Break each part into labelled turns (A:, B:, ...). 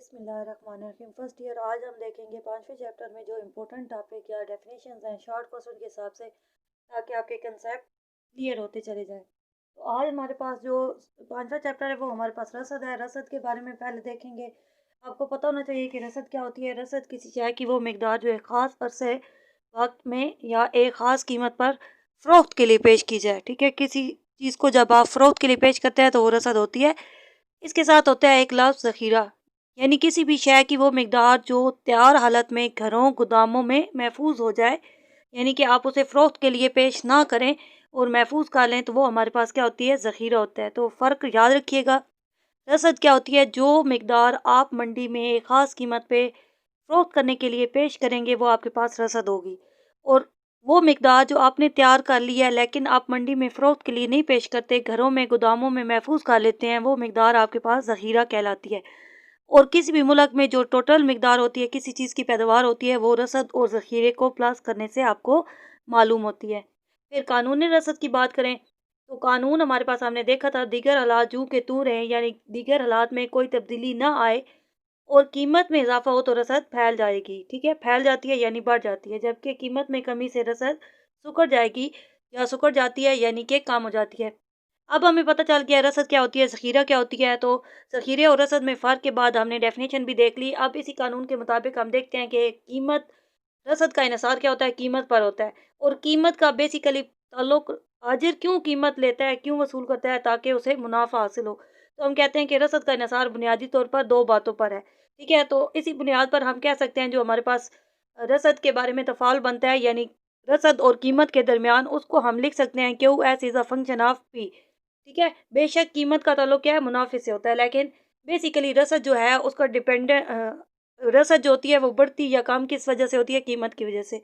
A: बिस्मिल्लाहिर्रहमानिर्रहीम। First year आज हम देखेंगे 5वें चैप्टर में जो इम्पोर्टेंट टॉपिक या डेफिनेशंस हैं शॉर्ट क्वेश्चन के हिसाब से, ताकि आपके कंसेप्ट क्लियर होते चले जाएं। तो आज हमारे पास जो 5वां चैप्टर है वो हमारे पास रसद है। रसद के बारे में पहले देखेंगे। आपको पता होना चाहिए कि रसद क्या होती है। रसद किसी शय की वो मिकदार जो है ख़ास अरसे वक्त में या एक ख़ास कीमत पर फ़रोख्त के लिए पेश की जाए। ठीक है, किसी चीज़ को जब आप फ़रोख्त के लिए पेश करते हैं तो वो रसद होती है। इसके साथ होता है एक लफ्ज़ ज़ख़ीरा, यानी किसी भी शय की वो मिकदार जो तैयार हालत में घरों गोदामों में महफूज हो जाए, यानी कि आप उसे फ़रोख्त के लिए पेश ना करें और महफूज कर लें, तो वो हमारे पास क्या होती है, ज़ख़ीरा होता है। तो फ़र्क याद रखिएगा। रसद क्या होती है, जो मिकदार आप मंडी में एक ख़ास कीमत पे फ़रोख्त करने के लिए पेश करेंगे वो आपके पास रसद होगी। और वो मिकदार जो आपने तैयार कर लिया है लेकिन आप मंडी में फ़रोख्त के लिए नहीं पेश करते, घरों में गोदामों में महफूज कर लेते हैं, वो मिकदार आपके पास ज़ख़ीरा कहलाती है। और किसी भी मुल्क में जो टोटल मिकदार होती है, किसी चीज़ की पैदावार होती है, वो रसद और ज़ख़ीरे को प्लस करने से आपको मालूम होती है। फिर कानूनी रसद की बात करें तो कानून हमारे पास हमने देखा था, दीगर हालात जूँ के तूँ रहें, यानी दीगर हालात में कोई तब्दीली ना आए और कीमत में इजाफा हो तो रसद फैल जाएगी। ठीक है, फैल जाती है यानी बढ़ जाती है, जबकि कीमत में कमी से रसद सुकड़ जाएगी या सुकड़ जाती है यानी कि कम हो जाती है। अब हमें पता चल गया रसद क्या होती है, ज़ख़ीरा क्या होती है। तो ज़ख़ीरे और रसद में फ़र्क के बाद हमने डेफिनेशन भी देख ली। अब इसी कानून के मुताबिक हम देखते हैं कि कीमत, रसद का इन्हिसार क्या होता है, कीमत पर होता है। और कीमत का बेसिकली ताल्लुक हाजिर क्यों कीमत लेता है, क्यों वसूल करता है, ताकि उसे मुनाफा हासिल हो। तो हम कहते हैं कि रसद का इन्हिसार बुनियादी तौर पर दो बातों पर है। ठीक है, तो इसी बुनियाद पर हम कह सकते हैं जो हमारे पास रसद के बारे में तफ़ाल बनता है, यानी रसद और कीमत के दरमियान, उसको हम लिख सकते हैं Q S is a function of P. ठीक है, बेशक कीमत का ताल्लुक क्या है, मुनाफे से होता है, लेकिन बेसिकली रसद जो है उसका रसद जो होती है वो बढ़ती या कम किस वजह से होती है, कीमत की वजह से।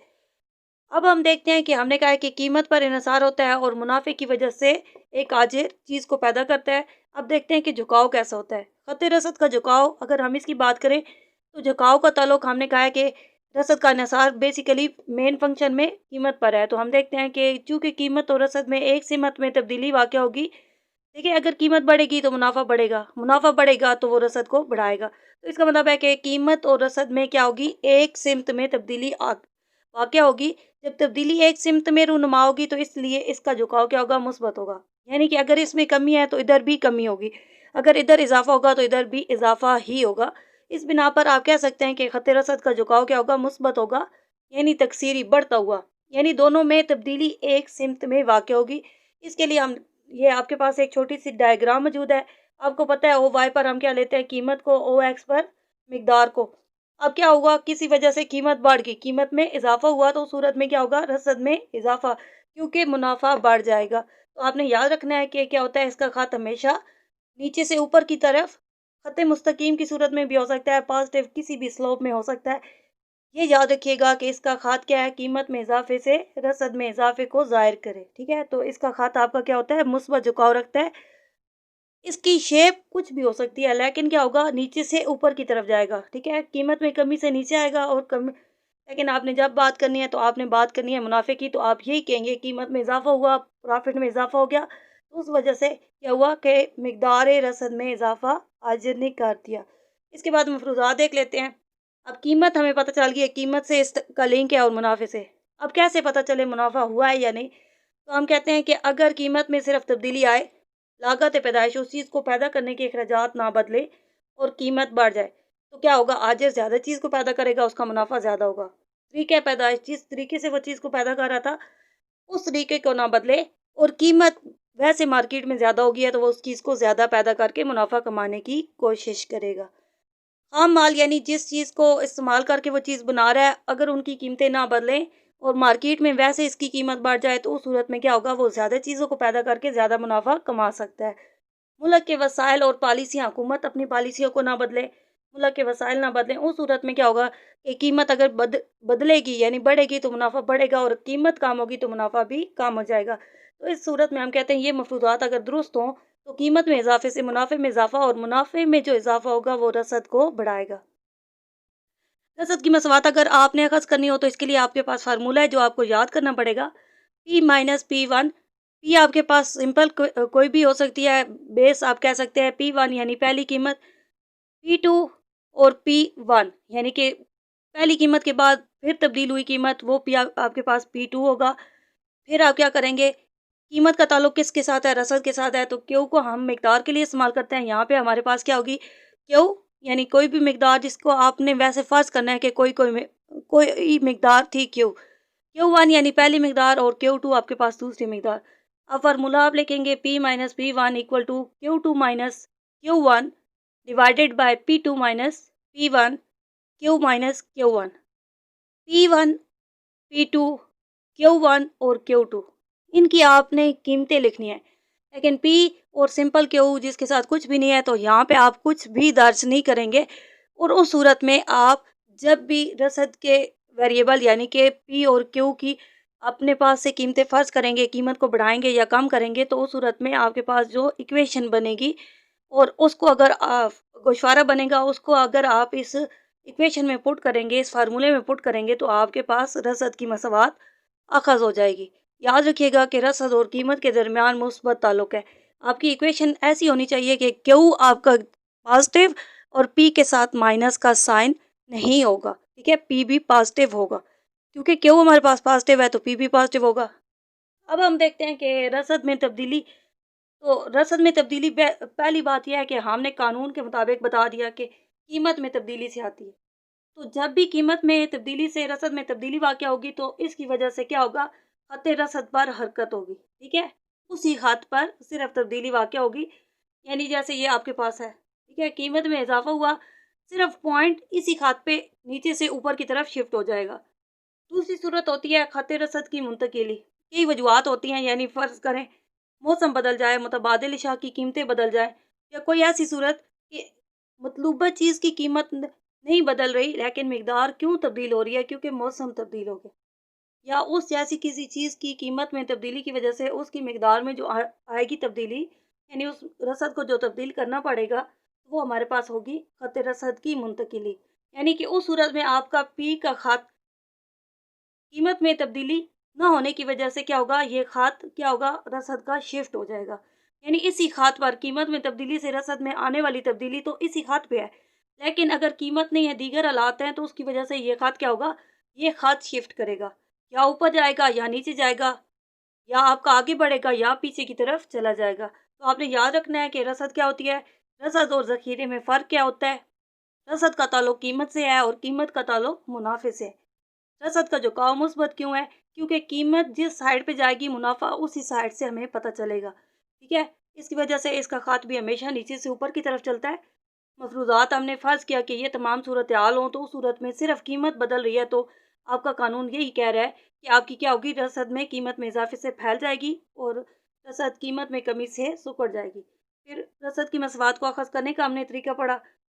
A: अब हम देखते हैं कि हमने कहा है कि कीमत पर इन्हिसार होता है और मुनाफे की वजह से एक आजिर चीज़ को पैदा करता है। अब देखते हैं कि झुकाव कैसा होता है। खत रसद का झुकाव, अगर हम इसकी बात करें तो झुकाव का ताल्लुक हमने कहा है कि रसद का इन्हिसार बेसिकली मेन फंक्शन में कीमत पर है। तो हम देखते हैं कि चूँकि कीमत और रसद में एक सिमत में तब्दीली वाक़या होगी, देखिए अगर कीमत बढ़ेगी तो मुनाफा बढ़ेगा, मुनाफा बढ़ेगा तो वो रसद को बढ़ाएगा। तो इसका मतलब है कि कीमत और रसद में क्या होगी, एक सिमत में तब्दीली वाक़या होगी। जब तब्दीली एक सिमत में रूनुमा होगी तो इसलिए इसका झुकाव क्या होगा, मुस्बत होगा। यानी कि अगर इसमें कमी है तो इधर भी कमी होगी, अगर इधर इजाफा होगा तो इधर भी इजाफा ही होगा। इस बिना पर आप कह सकते हैं कि खत रसद का झुकाव क्या होगा, मुस्बत होगा, यानी तकसीरी बढ़ता हुआ, यानी दोनों में तब्दीली एक सिमत में वाक़या होगी। इसके लिए हम, ये आपके पास एक छोटी सी डायग्राम मौजूद है। आपको पता है ओ वाई पर हम क्या लेते हैं, कीमत को, ओ एक्स पर मिकदार को। अब क्या हुआ, किसी वजह से कीमत बढ़ गई, कीमत में इजाफा हुआ, तो उस सूरत में क्या होगा, रसद में इजाफा, क्योंकि मुनाफा बढ़ जाएगा। तो आपने याद रखना है कि क्या होता है, इसका खत हमेशा नीचे से ऊपर की तरफ खत मुस्तकीम की सूरत में भी हो सकता है, पॉजिटिव किसी भी स्लोप में हो सकता है। ये याद रखिएगा कि इसका खात क्या है, कीमत में इजाफे से रसद में इजाफे को ज़ाहिर करे। ठीक है, तो इसका खात आपका क्या होता है, मुस्बत झुकाव रखता है। इसकी शेप कुछ भी हो सकती है, लेकिन क्या होगा, नीचे से ऊपर की तरफ जाएगा। ठीक है, कीमत में कमी से नीचे आएगा और कम, लेकिन आपने जब बात करनी है तो आपने बात करनी है मुनाफे की, तो आप यही कहेंगे कीमत में इजाफा हुआ, प्रॉफिट में इजाफा हो गया, तो उस वजह से क्या हुआ कि मिकदार रसद में इजाफा हाजिर ने कर दिया। इसके बाद मफरूज़ात देख लेते हैं। अब कीमत हमें पता चल गई है, कीमत से इसका लिंक है और मुनाफे से। अब कैसे पता चले मुनाफा हुआ है या नहीं, तो हम कहते हैं कि अगर कीमत में सिर्फ तब्दीली आए, लागत पैदाइश उस चीज़ को पैदा करने के अखराजात ना बदले और कीमत बढ़ जाए, तो क्या होगा, आजिर ज़्यादा चीज़ को पैदा करेगा, उसका मुनाफा ज़्यादा होगा। तरीक़े पैदाइश, जिस तरीके से वो चीज़ को पैदा कर रहा था उस तरीके को ना बदले और कीमत वैसे मार्केट में ज़्यादा होगी है, तो वो उस चीज़ को ज़्यादा पैदा करके मुनाफा कमाने की कोशिश करेगा। आम माल, यानी जिस चीज़ को इस्तेमाल करके वो चीज़ बना रहा है, अगर उनकी कीमतें ना बदलें और मार्केट में वैसे इसकी कीमत बढ़ जाए, तो उस सूरत में क्या होगा, वो ज़्यादा चीज़ों को पैदा करके ज़्यादा मुनाफा कमा सकता है। मुल्क के वसाइल और पॉलिसियाँ, हुकूमत अपनी पॉलिसियों को ना बदले, मुल्क के वसाइल ना बदलें, उस सूरत में क्या होगा कि कीमत अगर बदलेगी यानी बढ़ेगी तो मुनाफा बढ़ेगा और कीमत कम होगी तो मुनाफा भी कम हो जाएगा। तो इस सूरत में हम कहते हैं ये मफरूज़ात अगर दुरुस्त हों तो कीमत में इजाफे से मुनाफे में इजाफा, और मुनाफे में जो इजाफा होगा वो रसद को बढ़ाएगा। रसद की मसवात अगर आपने अखज़ करनी हो तो इसके लिए आपके पास फार्मूला है जो आपको याद करना पड़ेगा, P minus P one. P आपके पास सिंपल कोई भी हो सकती है, बेस आप कह सकते हैं P1 यानी पहली कीमत, P2 और P1 यानी कि पहली कीमत के बाद फिर तब्दील हुई कीमत, वो आपके पास P2 होगा। फिर आप क्या करेंगे, कीमत का ताल्लुक किसके साथ है, रसद के साथ है, तो क्यू को हम मिकदार के लिए इस्तेमाल करते हैं। यहाँ पे हमारे पास क्या होगी, क्यू यानी कोई भी मिकदार जिसको आपने वैसे फर्ज करना है कि कोई मिकदार थी Q1 यानी पहली मिकदार और Q2 आपके पास दूसरी मिकदार। अब फार्मूला आप लिखेंगे P minus P1 equal to Q2 minus Q1 divided by P2 minus P1 Q minus Q1। P1 P2 Q1 और Q2 इनकी आपने कीमतें लिखनी है। लेकिन P और सिंपल Q जिसके साथ कुछ भी नहीं है, तो यहाँ पे आप कुछ भी दर्ज नहीं करेंगे। और उस सूरत में आप जब भी रसद के वेरिएबल यानी कि P और Q की अपने पास से कीमतें फर्ज करेंगे, कीमत को बढ़ाएंगे या कम करेंगे, तो उस सूरत में आपके पास जो इक्वेशन बनेगी और उसको अगर आप गोशवारा बनेगा, उसको अगर आप इस इक्वेशन में पुट करेंगे, इस फार्मूले में पुट करेंगे, तो आपके पास रसद की मसावात अखज़ हो जाएगी। याद रखिएगा कि रसद और कीमत के दरमियान मुस्बत ताल्लुक है। आपकी इक्वेशन ऐसी होनी चाहिए कि क्यू आपका पॉजिटिव और पी के साथ माइनस का साइन नहीं होगा, ठीक है, पी भी पॉजिटिव होगा, क्योंकि क्यू हमारे पास पॉजिटिव है तो पी भी पॉजिटिव होगा। अब हम देखते हैं कि रसद में तब्दीली। तो रसद में तब्दीली पहली बात यह है कि हमने कानून के मुताबिक बता दिया कि कीमत में तब्दीली से आती है। तो जब भी कीमत में तब्दीली से रसद में तब्दीली वाक़या होगी, तो इसकी वजह से क्या होगा, ख़त रसद पर हरकत होगी, ठीक है? उसी ख़त पर सिर्फ़ तब्दीली वाक़या होगी। यानी जैसे ये आपके पास है, ठीक है? कीमत में इज़ाफ़ा हुआ, सिर्फ़ पॉइंट इसी ख़त पे नीचे से ऊपर की तरफ शिफ्ट हो जाएगा। दूसरी सूरत होती है ख़त रसद की मुंतकिली। कई वजूहात होती हैं, यानी फ़र्ज़ करें मौसम बदल जाए, मुतबादिल अशया की कीमतें बदल जाएँ, या कोई ऐसी सूरत कि मतलूबा चीज़ की कीमत नहीं बदल रही लेकिन मिकदार क्यों तब्दील हो रही है, क्योंकि मौसम तब्दील हो गया, या उस जैसी किसी चीज़ की कीमत में तब्दीली की वजह से उसकी मिकदार में जो आएगी तब्दीली, यानी उस रसद को जो तब्दील करना पड़ेगा, वो हमारे पास होगी ख़त रसद की मुंतकिली। यानी कि उस सूरत में आपका पी का ख़त कीमत में तब्दीली ना होने की वजह से क्या होगा, ये खात क्या होगा, रसद का शिफ्ट हो जाएगा। यानी इसी खात पर कीमत में तब्दीली से रसद में आने वाली तब्दीली तो इसी खात पे है। लेकिन अगर कीमत नहीं है, दीगर हालात हैं, तो उसकी वजह से ये खात क्या होगा, ये खात शिफ्ट करेगा, या ऊपर जाएगा या नीचे जाएगा, या आपका आगे बढ़ेगा या पीछे की तरफ चला जाएगा। तो आपने याद रखना है कि रसद क्या होती है, रसद और ज़ख़ीरे में फ़र्क क्या होता है। रसद का ताल्लुक कीमत से है और कीमत का ताल्लुक मुनाफे से है। रसद का झुकाव मुस्बत क्यों है, क्योंकि कीमत जिस साइड पे जाएगी, मुनाफा उसी साइड से हमें पता चलेगा, ठीक है। इसकी वजह से इसका खात भी हमेशा नीचे से ऊपर की तरफ चलता है। मफरूजात हमने फर्ज किया कि ये तमाम सूरत हाल हों, तो उस सूरत में सिर्फ कीमत बदल रही है, तो आपका कानून यही कह रहा है कि आपकी क्या होगी, रसद में कीमत में इजाफे से फैल जाएगी और रसद कीमत में कमी से सुकड़ जाएगी। फिर रसद की मसवात को अखज़ करने का हमने तरीका पढ़ा।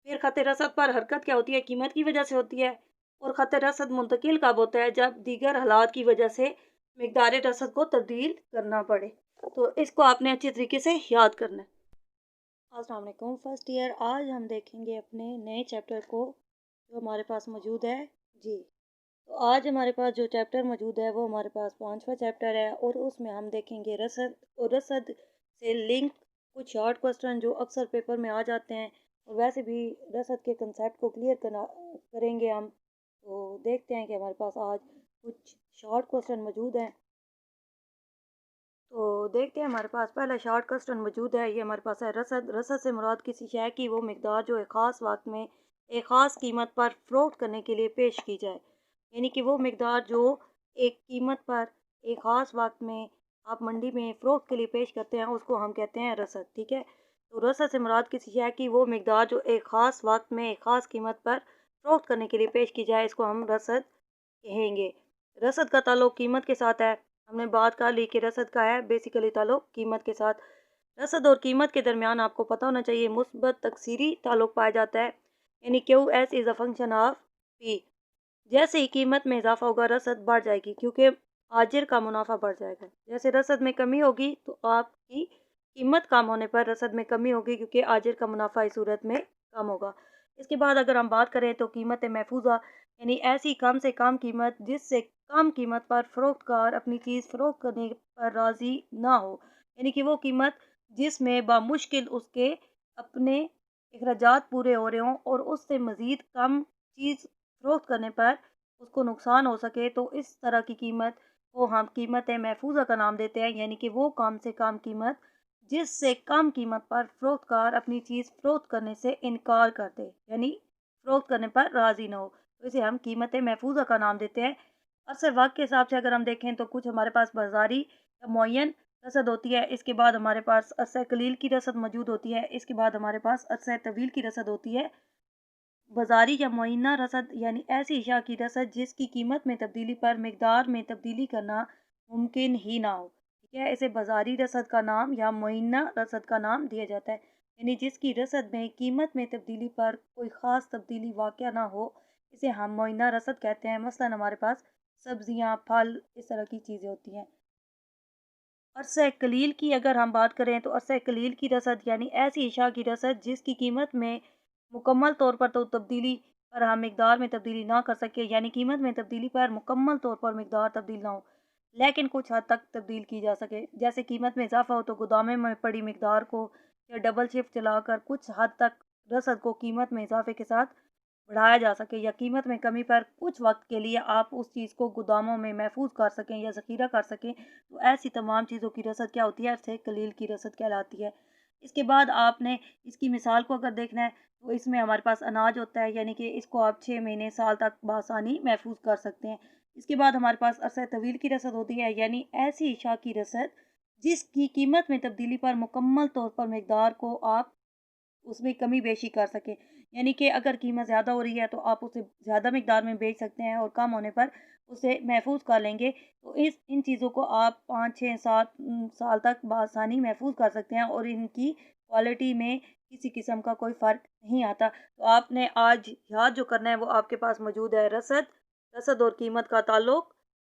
A: फिर खत रसद पर हरकत क्या होती है, कीमत की वजह से होती है। और ख़त रसद मुंतकिल कब होता है, जब दीगर हालात की वजह से मिकदार रसद को तब्दील करना पड़े। तो इसको आपने अच्छे तरीके से याद करना है। अस्सलाम वालेकुम फर्स्ट ईयर, आज हम देखेंगे अपने नए चैप्टर को जो हमारे पास मौजूद है जी। तो आज हमारे पास जो चैप्टर मौजूद है वो हमारे पास 5वां चैप्टर है, और उसमें हम देखेंगे रसद और रसद से लिंक कुछ शॉर्ट क्वेश्चन जो अक्सर पेपर में आ जाते हैं, और वैसे भी रसद के कंसेप्ट को क्लियर करेंगे हम। तो देखते हैं कि हमारे पास आज कुछ शॉर्ट क्वेश्चन मौजूद हैं। तो देखते हैं, हमारे पास पहला शॉर्ट क्वेश्चन मौजूद है। ये हमारे पास है, रसद रसद से मुराद किसी शय की वो मिकदार जो एक ख़ास वक्त में एक ख़ास कीमत पर फ़रोख्त करने के लिए पेश की जाए। यानी कि वो मिकदार जो एक कीमत पर एक ख़ास वक्त में आप मंडी में फ़रोख्त के लिए पेश करते हैं, उसको हम कहते हैं रसद, ठीक है। तो रसद से मुराद किसी शय की वो मिकदार जो एक ख़ास वक्त में एक ख़ास कीमत पर फ़रोख्त करने के लिए पेश की जाए, इसको हम रसद कहेंगे। रसद का ताल्लुक कीमत के साथ है। हमने बात कर ली कि रसद का है बेसिकली ताल्लुक कीमत के साथ। रसद और कीमत के दरमियान आपको पता होना चाहिए मुस्बत तकसीरी ताल्लुक पाया जाता है, यानी Q S is a function of P. जैसे ही कीमत में इजाफा होगा, रसद बढ़ जाएगी, क्योंकि आजिर का मुनाफा बढ़ जाएगा। जैसे रसद में कमी होगी तो आपकी कीमत कम होने पर रसद में कमी होगी, क्योंकि आजिर का मुनाफा इस सूरत में कम होगा। इसके बाद अगर हम बात करें तो कीमत महफूजा, यानी ऐसी कम से कम कीमत जिससे कम कीमत पर फ़रोख्तकार अपनी चीज़ फ़रोख्त करने पर राज़ी ना हो, यानी कि वो कीमत जिसमें बामुश्किल उसके अपने अखराजात पूरे हो रहे हों और उससे मज़ीद कम चीज़ फ़रोख्त करने पर उसको नुकसान हो सके, तो इस तरह की कीमत को हम कीमत महफूज़ा का नाम देते हैं। यानी कि वो कम से कम कीमत जिससे कम कीमत पर फ़रोख्तकार अपनी चीज़ फ़रोख्त करने से इनकार कर दे, यानी फ़रोख्त करने पर राज़ी ना हो, तो इसे हम कीमत महफूज़ा का नाम देते हैं। अरसे वक़्त के हिसाब से अगर हम देखें तो कुछ हमारे पास बाज़ारी या मुअय्यन रसद होती है, इसके बाद हमारे पास अरसे कलील की रसद मौजूद होती है, इसके बाद हमारे पास अरसे तवील की रसद होती है। बाज़ारी या मुअय्यना रसद यानी ऐसी अशिया की रसद जिसकी कीमत में तब्दीली पर मिकदार में तब्दीली करना मुमकिन ही ना हो। ठीक है, इसे बाज़ारी रसद का नाम या मुअय्यना रसद का नाम दिया जाता है। यानी जिसकी रसद में कीमत में तब्दीली पर कोई ख़ास तब्दीली वाक़या ना हो, इसे हम मुअय्यना रसद कहते हैं। मसलन हमारे पास सब्ज़ियाँ, फल इस तरह की चीज़ें होती हैं। अरसे कलील की अगर हम बात करें तो अरसे कलील की रसद यानी ऐसी अशिया की रसद जिसकी कीमत में मुकम्मल तौर पर तो तब्दीली पर हम मिकदार में तब्दीली ना कर सकें, यानी कीमत में तब्दीली पर मुकम्मल तौर पर मिकदार तब्दील ना हो, लेकिन कुछ हद तक तब्दील की जा सके। जैसे कीमत में इजाफ़ा हो तो गोदामे में पड़ी मिकदार को या डबल शिफ्ट चलाकर कुछ हद तक रसद को कीमत में इजाफ़े के साथ बढ़ाया जा सके, या कीमत में कमी पर कुछ वक़्त के लिए आप उस चीज़ को गोदामों में महफूज़ कर सकें या ज़ख़ीरा कर सकें, तो ऐसी तमाम चीज़ों की रसद क्या होती है? अरसे कलील की रसद कहलाती है। इसके बाद आपने इसकी मिसाल को अगर देखना है, तो इसमें हमारे पास अनाज होता है, यानी कि इसको आप 6 महीने, साल तक बआसानी महफूज़ कर सकते हैं। इसके बाद हमारे पास अरसे तवील की रसद होती है, यानी ऐसी अशिया की रसद जिसकी कीमत में तब्दीली पर मुकम्मल तौर पर मिकदार को आप उसमें कमी-बेशी कर सकें। यानी कि अगर कीमत ज़्यादा हो रही है तो आप उसे ज़्यादा मिकदार में बेच सकते हैं और कम होने पर उसे महफूज़ कर लेंगे। तो इस इन चीज़ों को आप 5, 6, 7 साल तक बआसानी महफूज़ कर सकते हैं और इनकी क्वालिटी में किसी किस्म का कोई फ़र्क नहीं आता। तो आपने आज याद जो करना है वो आपके पास मौजूद है रसद, रसद और कीमत का ताल्लुक,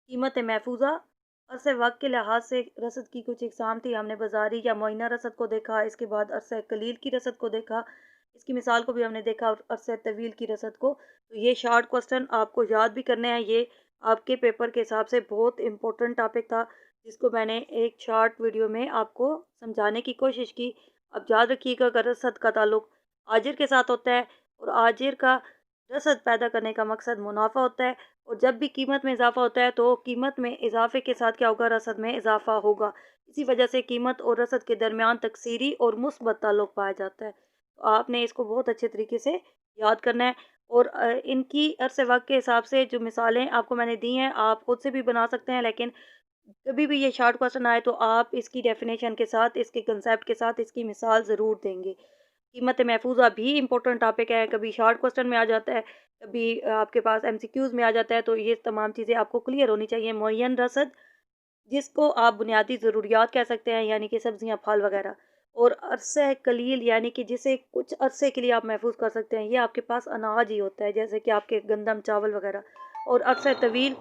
A: कीमत महफूज़ा। अरसे वक़्त के लिहाज से रसद की कुछ इक़साम थी, हमने बाज़ारी या मुअय्यना रसद को देखा, इसके बाद अरसे कलील की रसद को देखा, इसकी मिसाल को भी हमने देखा और अरसे तवील की रसद को। तो ये शॉर्ट क्वेश्चन आपको याद भी करने हैं, ये आपके पेपर के हिसाब से बहुत इम्पोर्टेंट टॉपिक था, जिसको मैंने एक शॉर्ट वीडियो में आपको समझाने की कोशिश की। अब याद रखिएगा अगर रसद का ताल्लुक आजिर के साथ होता है और आजिर का रसद पैदा करने का मकसद मुनाफ़ा होता है, और जब भी कीमत में इज़ाफ़ा होता है तो कीमत में इज़ाफ़े के साथ क्या होगा? रसद में इज़ाफ़ा होगा। इसी वजह से कीमत और रसद के दरमियान तकसीरी और मुस्बत ताल्लुक पाया जाता है। तो आपने इसको बहुत अच्छे तरीके से याद करना है, और इनकी अरसे वक़्त के हिसाब से जो मिसालें आपको मैंने दी हैं, आप खुद से भी बना सकते हैं, लेकिन कभी भी ये शॉर्ट क्वेश्चन आए तो आप इसकी डेफ़िनेशन के साथ, इसके कांसेप्ट के साथ इसकी मिसाल ज़रूर देंगे। कीमत महफूज़ा भी इम्पोर्टेंट टॉपिक है, कभी शॉर्ट क्वेश्चन में आ जाता है, कभी आपके पास एमसीक्यूज़ में आ जाता है, तो ये तमाम चीज़ें आपको क्लियर होनी चाहिए। मुअय्यन रसद जिसको आप बुनियादी ज़रूरियात कह सकते हैं, यानी कि सब्ज़ियाँ, फल वग़ैरह, और अरसे कलील यानी कि जिसे कुछ अरसे के लिए आप महफूज़ कर सकते हैं, ये आपके पास अनाज ही होता है, जैसे कि आपके गंदम, चावल वग़ैरह। और अरसे तवील